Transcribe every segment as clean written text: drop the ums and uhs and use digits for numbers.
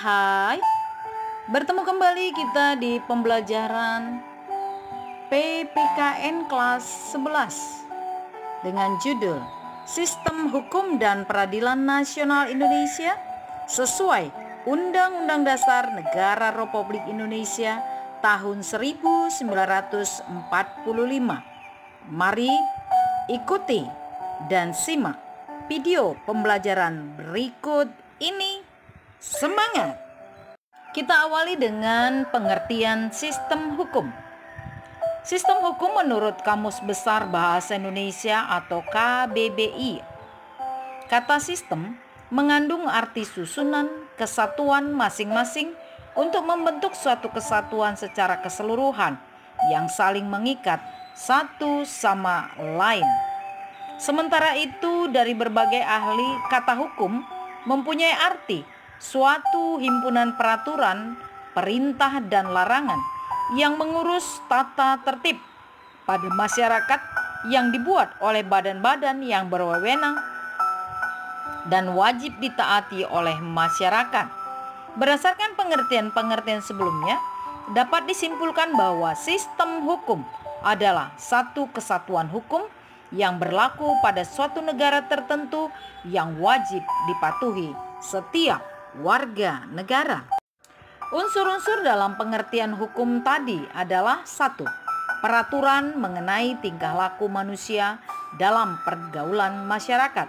Hai, bertemu kembali kita di pembelajaran PPKN kelas 11 dengan judul Sistem Hukum dan Peradilan Nasional Indonesia sesuai Undang-Undang Dasar Negara Republik Indonesia tahun 1945. Mari ikuti dan simak video pembelajaran berikut ini. Semangat! Kita awali dengan pengertian sistem hukum. Sistem hukum menurut Kamus Besar Bahasa Indonesia atau KBBI. Kata sistem mengandung arti susunan, kesatuan masing-masing untuk membentuk suatu kesatuan secara keseluruhan yang saling mengikat satu sama lain. Sementara itu, dari berbagai ahli, kata hukum mempunyai arti suatu himpunan peraturan, perintah dan larangan yang mengurus tata tertib pada masyarakat yang dibuat oleh badan-badan yang berwenang dan wajib ditaati oleh masyarakat. Berdasarkan pengertian-pengertian sebelumnya, dapat disimpulkan bahwa sistem hukum adalah satu kesatuan hukum yang berlaku pada suatu negara tertentu yang wajib dipatuhi setiap warga negara. Unsur-unsur dalam pengertian hukum tadi adalah 1. Peraturan mengenai tingkah laku manusia dalam pergaulan masyarakat.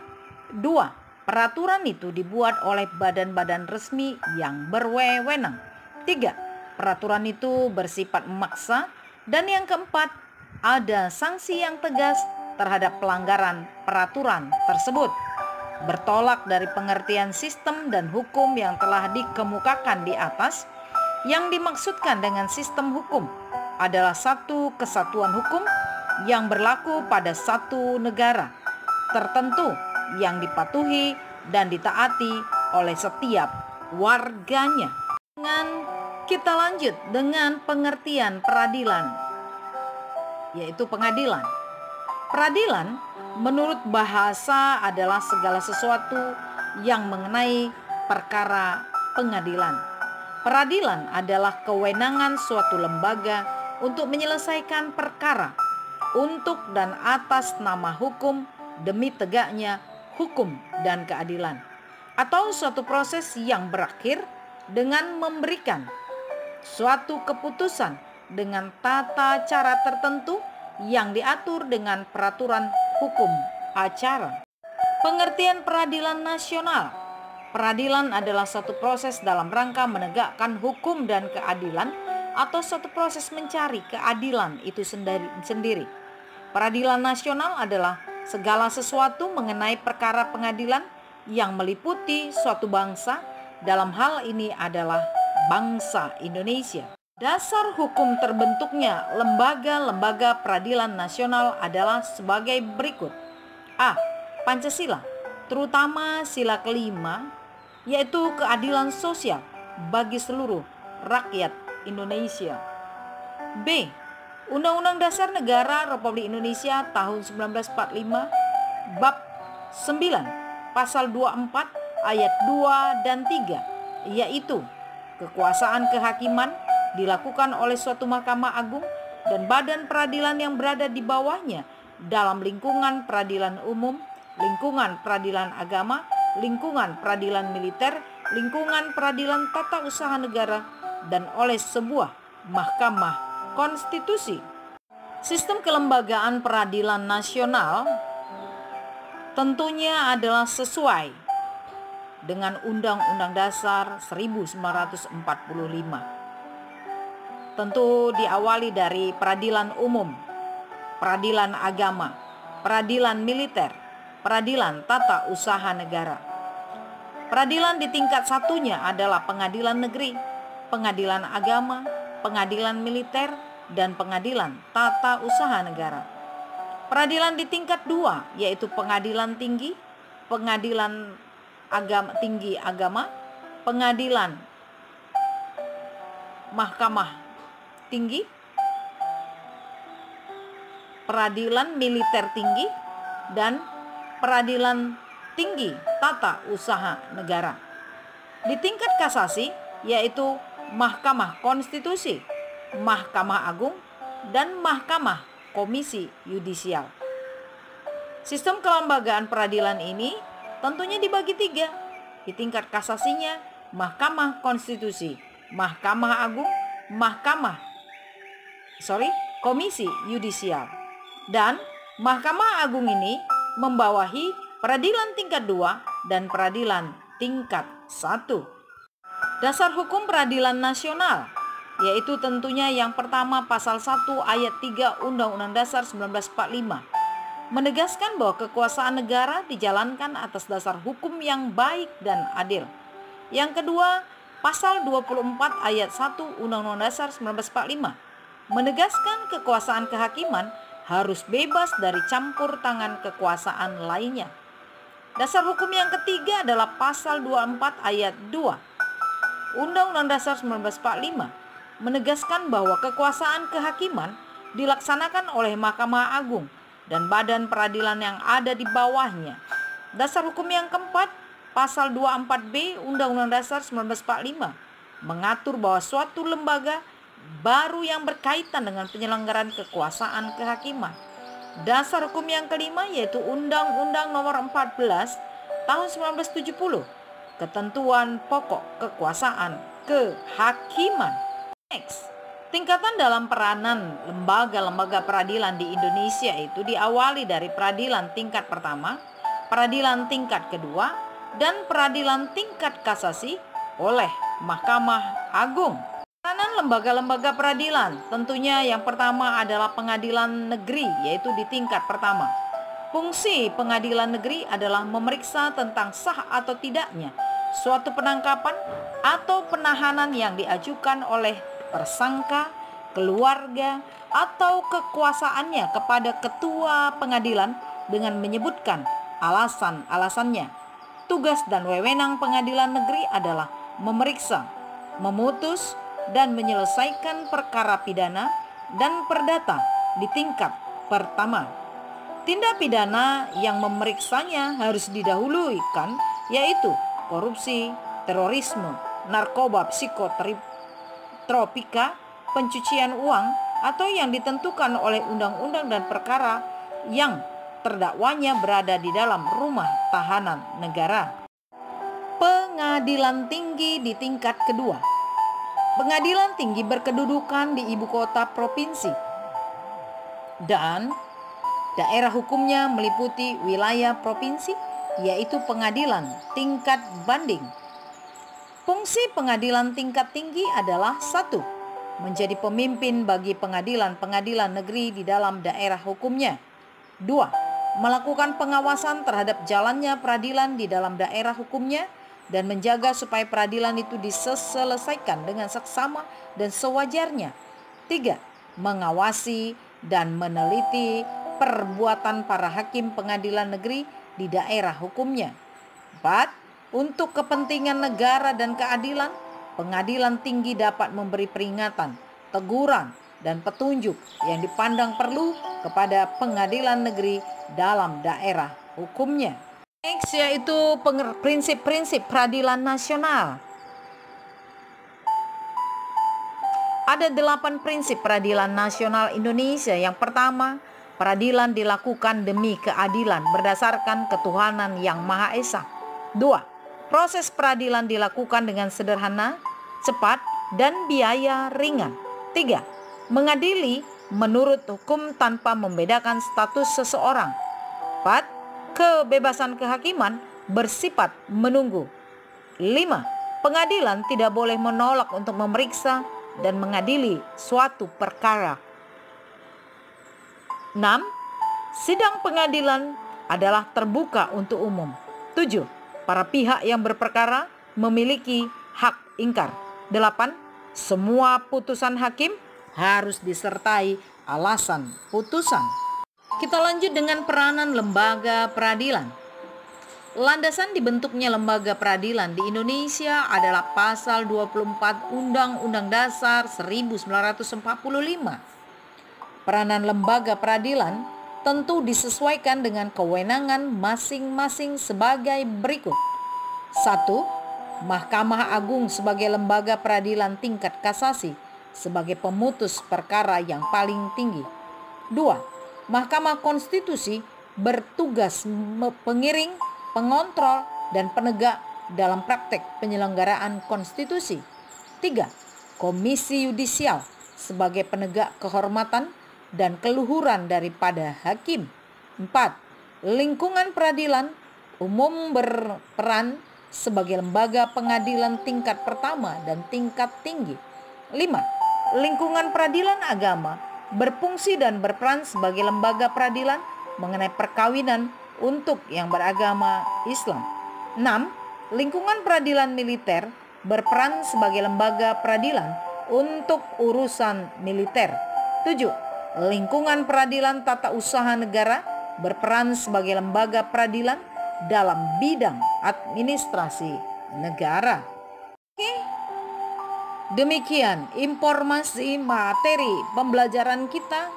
2. Peraturan itu dibuat oleh badan-badan resmi yang berwenang. 3. Peraturan itu bersifat memaksa. Dan yang keempat, ada sanksi yang tegas terhadap pelanggaran peraturan tersebut. Bertolak dari pengertian sistem dan hukum yang telah dikemukakan di atas, yang dimaksudkan dengan sistem hukum adalah satu kesatuan hukum yang berlaku pada satu negara tertentu yang dipatuhi dan ditaati oleh setiap warganya. Kita lanjut dengan pengertian peradilan, yaitu pengadilan. Peradilan menurut bahasa adalah segala sesuatu yang mengenai perkara pengadilan. Peradilan adalah kewenangan suatu lembaga untuk menyelesaikan perkara untuk dan atas nama hukum demi tegaknya hukum dan keadilan, atau suatu proses yang berakhir dengan memberikan suatu keputusan dengan tata cara tertentu yang diatur dengan peraturan hukum acara. Pengertian peradilan nasional. Peradilan adalah suatu proses dalam rangka menegakkan hukum dan keadilan atau suatu proses mencari keadilan itu sendiri. Peradilan nasional adalah segala sesuatu mengenai perkara pengadilan yang meliputi suatu bangsa. Dalam hal ini adalah bangsa Indonesia. Dasar hukum terbentuknya lembaga-lembaga peradilan nasional adalah sebagai berikut. A. Pancasila, terutama sila kelima, yaitu keadilan sosial bagi seluruh rakyat Indonesia. B. Undang-Undang Dasar Negara Republik Indonesia tahun 1945, Bab 9, Pasal 24, Ayat 2 dan 3, yaitu kekuasaan kehakiman dilakukan oleh suatu mahkamah agung dan badan peradilan yang berada di bawahnya dalam lingkungan peradilan umum, lingkungan peradilan agama, lingkungan peradilan militer, lingkungan peradilan tata usaha negara, dan oleh sebuah mahkamah konstitusi. Sistem kelembagaan peradilan nasional tentunya adalah sesuai dengan Undang-Undang Dasar 1945. Tentu diawali dari peradilan umum, peradilan agama, peradilan militer, peradilan tata usaha negara. Peradilan di tingkat satunya adalah pengadilan negeri, pengadilan agama, pengadilan militer, dan pengadilan tata usaha negara. Peradilan di tingkat 2 yaitu pengadilan tinggi, pengadilan tinggi agama, pengadilan mahkamah tinggi, peradilan militer tinggi, dan peradilan tinggi tata usaha negara. Di tingkat kasasi, yaitu Mahkamah Konstitusi, Mahkamah Agung, dan Mahkamah Komisi Yudisial. Sistem kelembagaan peradilan ini tentunya dibagi 3. Di tingkat kasasinya, Mahkamah Konstitusi, Mahkamah Agung, Komisi Yudisial. Dan Mahkamah Agung ini membawahi peradilan tingkat 2 dan peradilan tingkat 1. Dasar hukum peradilan nasional, yaitu tentunya yang pertama pasal 1 ayat 3 Undang-Undang Dasar 1945, menegaskan bahwa kekuasaan negara dijalankan atas dasar hukum yang baik dan adil. Yang kedua, pasal 24 ayat 1 Undang-Undang Dasar 1945, menegaskan kekuasaan kehakiman harus bebas dari campur tangan kekuasaan lainnya. Dasar hukum yang ketiga adalah pasal 24 ayat 2 Undang-Undang Dasar 1945, menegaskan bahwa kekuasaan kehakiman dilaksanakan oleh Mahkamah Agung dan badan peradilan yang ada di bawahnya. Dasar hukum yang keempat, pasal 24B Undang-Undang Dasar 1945, mengatur bahwa suatu lembaga baru yang berkaitan dengan penyelenggaraan kekuasaan kehakiman. Dasar hukum yang kelima yaitu Undang-Undang Nomor 14 Tahun 1970, ketentuan pokok kekuasaan kehakiman. Next, tingkatan dalam peranan lembaga-lembaga peradilan di Indonesia itu diawali dari peradilan tingkat pertama, peradilan tingkat kedua, dan peradilan tingkat kasasi oleh Mahkamah Agung. Peranan lembaga-lembaga peradilan tentunya yang pertama adalah pengadilan negeri, yaitu di tingkat pertama. Fungsi pengadilan negeri adalah memeriksa tentang sah atau tidaknya suatu penangkapan atau penahanan yang diajukan oleh tersangka, keluarga, atau kekuasaannya kepada ketua pengadilan dengan menyebutkan alasan-alasannya. Tugas dan wewenang pengadilan negeri adalah memeriksa, memutus, dan menyelesaikan perkara pidana dan perdata di tingkat pertama. Tindak pidana yang memeriksanya harus didahulukan yaitu korupsi, terorisme, narkoba psikotropika, pencucian uang, atau yang ditentukan oleh undang-undang dan perkara yang terdakwanya berada di dalam rumah tahanan negara. Pengadilan tinggi di tingkat kedua. Pengadilan tinggi berkedudukan di ibu kota provinsi dan daerah hukumnya meliputi wilayah provinsi, yaitu pengadilan tingkat banding. Fungsi pengadilan tingkat tinggi adalah 1. Menjadi pemimpin bagi pengadilan-pengadilan negeri di dalam daerah hukumnya. 2. Melakukan pengawasan terhadap jalannya peradilan di dalam daerah hukumnya dan menjaga supaya peradilan itu diselesaikan dengan seksama dan sewajarnya. 3. Mengawasi dan meneliti perbuatan para hakim pengadilan negeri di daerah hukumnya. 4. Untuk kepentingan negara dan keadilan, pengadilan tinggi dapat memberi peringatan, teguran, dan petunjuk yang dipandang perlu kepada pengadilan negeri dalam daerah hukumnya. Next, yaitu prinsip-prinsip peradilan nasional. Ada 8 prinsip peradilan nasional Indonesia. Yang pertama, peradilan dilakukan demi keadilan berdasarkan ketuhanan yang Maha Esa. 2. Proses peradilan dilakukan dengan sederhana, cepat, dan biaya ringan. 3. Mengadili menurut hukum tanpa membedakan status seseorang. 4. Kebebasan kehakiman bersifat menunggu. 5. Pengadilan tidak boleh menolak untuk memeriksa dan mengadili suatu perkara. 6. Sidang pengadilan adalah terbuka untuk umum. 7. Para pihak yang berperkara memiliki hak ingkar. 8. Semua putusan hakim harus disertai alasan putusan. Kita lanjut dengan peranan lembaga peradilan. Landasan dibentuknya lembaga peradilan di Indonesia adalah pasal 24 Undang-Undang Dasar 1945. Peranan lembaga peradilan tentu disesuaikan dengan kewenangan masing-masing sebagai berikut. 1. Mahkamah Agung sebagai lembaga peradilan tingkat kasasi sebagai pemutus perkara yang paling tinggi. 2. Mahkamah Konstitusi bertugas pengiring, pengontrol, dan penegak dalam praktek penyelenggaraan konstitusi. 3. Komisi Yudisial sebagai penegak kehormatan dan keluhuran daripada hakim. 4. Lingkungan peradilan umum berperan sebagai lembaga pengadilan tingkat pertama dan tingkat tinggi. 5. Lingkungan peradilan agama berfungsi dan berperan sebagai lembaga peradilan mengenai perkawinan untuk yang beragama Islam. 6. Lingkungan peradilan militer berperan sebagai lembaga peradilan untuk urusan militer. 7. Lingkungan peradilan tata usaha negara berperan sebagai lembaga peradilan dalam bidang administrasi negara. Oke. Demikian informasi materi pembelajaran kita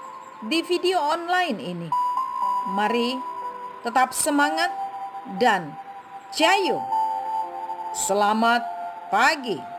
di video online ini. Mari tetap semangat dan jayo. Selamat pagi.